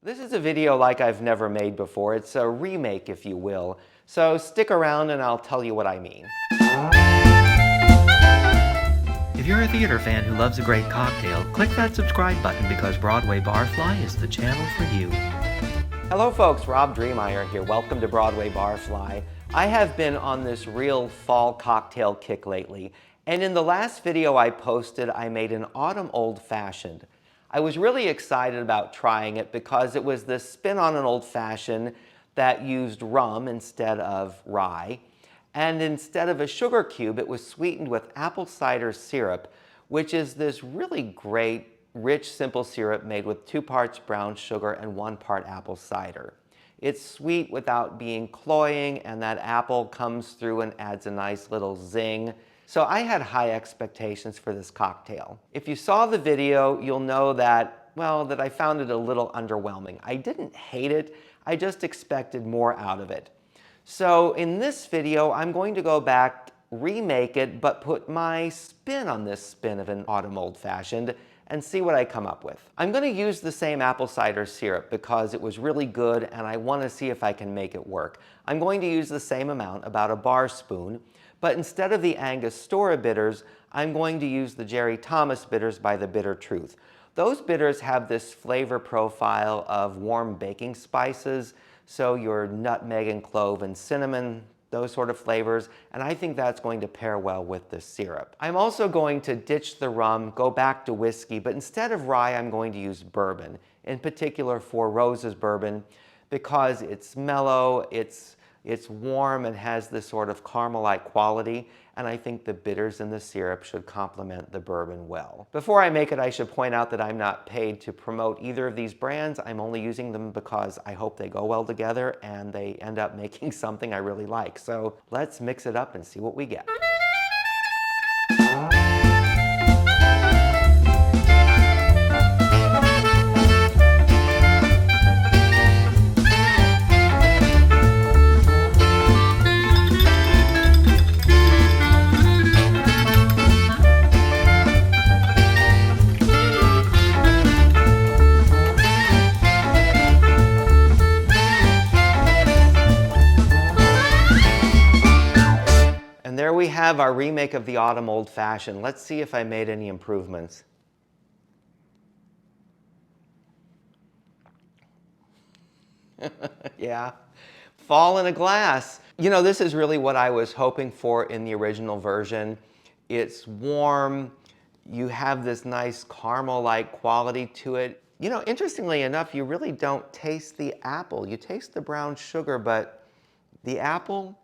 This is a video like I've never made before. It's a remake, if you will. So stick around and I'll tell you what I mean. If you're a theater fan who loves a great cocktail, click that subscribe button because Broadway Barfly is the channel for you. Hello folks, Rob Dreemeyer here. Welcome to Broadway Barfly. I have been on this real fall cocktail kick lately, and in the last video I posted, I made an autumn old fashioned. I was really excited about trying it because it was this spin on an old fashioned that used rum instead of rye. And instead of a sugar cube, it was sweetened with apple cider syrup, which is this really great, rich, simple syrup made with 2 parts brown sugar and 1 part apple cider. It's sweet without being cloying, and that apple comes through and adds a nice little zing. So I had high expectations for this cocktail. If you saw the video, you'll know that, well, that I found it a little underwhelming. I didn't hate it, I just expected more out of it. So in this video, I'm going to go back, remake it, but put my spin on this spin of an autumn old fashioned and see what I come up with. I'm going to use the same apple cider syrup because it was really good and I want to see if I can make it work. I'm going to use the same amount, about a bar spoon, but instead of the Angostura bitters, I'm going to use the Jerry Thomas bitters by The Bitter Truth. Those bitters have this flavor profile of warm baking spices, so your nutmeg and clove and cinnamon, those sort of flavors, and I think that's going to pair well with the syrup. I'm also going to ditch the rum, go back to whiskey, but instead of rye, I'm going to use bourbon, in particular Four Roses bourbon, because it's mellow, it's warm and has this sort of caramel-like quality, and I think the bitters in the syrup should complement the bourbon well. Before I make it, I should point out that I'm not paid to promote either of these brands. I'm only using them because I hope they go well together and they end up making something I really like. So let's mix it up and see what we get. And there we have our remake of the Autumn Old Fashioned. Let's see if I made any improvements. Yeah, fall in a glass. You know, this is really what I was hoping for in the original version. It's warm, you have this nice caramel-like quality to it. You know, interestingly enough, you really don't taste the apple. You taste the brown sugar, but the apple,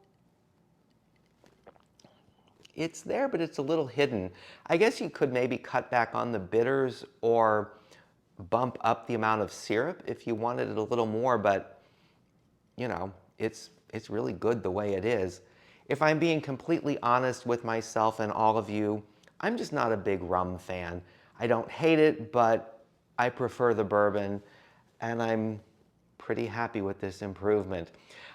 it's there, but it's a little hidden. I guess you could maybe cut back on the bitters or bump up the amount of syrup if you wanted it a little more, but you know, it's really good the way it is. If I'm being completely honest with myself and all of you, I'm just not a big rum fan. I don't hate it, but I prefer the bourbon, and I'm pretty happy with this improvement.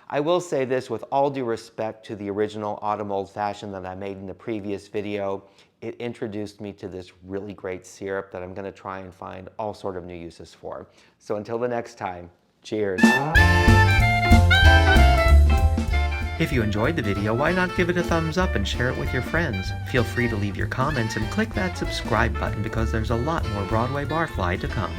I will say this, with all due respect to the original Autumn Old Fashioned that I made in the previous video, it introduced me to this really great syrup that I'm going to try and find all sort of new uses for. So until the next time, cheers. If you enjoyed the video, why not give it a thumbs up and share it with your friends? Feel free to leave your comments and click that subscribe button because there's a lot more Broadway Barfly to come.